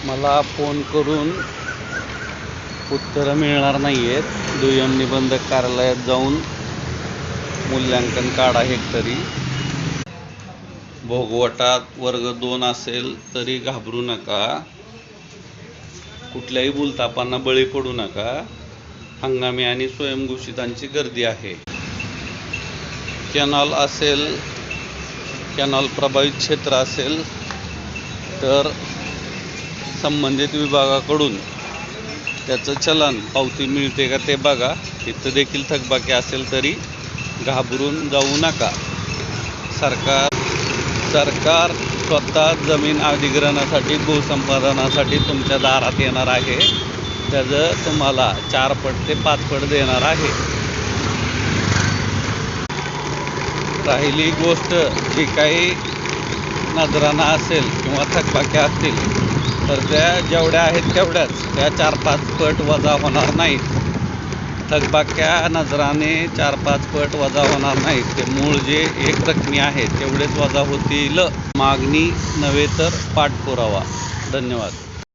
मला फोन करून उत्तरं मिळणार नाही आहेत। दुय्यम निबंधक कार्यालयात जाऊन मूल्यांकन काढा हेक्टरी। भोगवटात वर्ग 2 असेल तरी घाबरू नका, कुठल्याही भूलथापांना बळी पडू नका। हंगामी आणि स्वयंघोषितांची गर्दी आहे। कॅनॉल असेल, कॅनॉल प्रभावित क्षेत्र असेल तर संबंधित विभागाकडून त्याचं चलन पावती मिळते का ते बघा। इथं देखील थकबाकी असेल तरी घाबरून जाऊ नका। सरकार स्वतः जमीन अधिग्रहणासाठी, भूसंपादनासाठी तुमच्या दारात येणार आहे। त्याचं तुम्हाला 4 पट ते 5 पट देणार आहे। राहिली गोष्ट जी काही नजराना असेल किंवा थकबाकी असतील तर त्या जेवढ्या आहेत तेवढ्याच, त्या 4-5 पट वजा होणार नाहीत। थकबाक्या नजराने 4-5 पट वजा होणार नाहीत। ते मूळ जे एक रकमी आहे तेवढेच वजा होतील। मागणी नव्हे तर पाठपुरावा। धन्यवाद।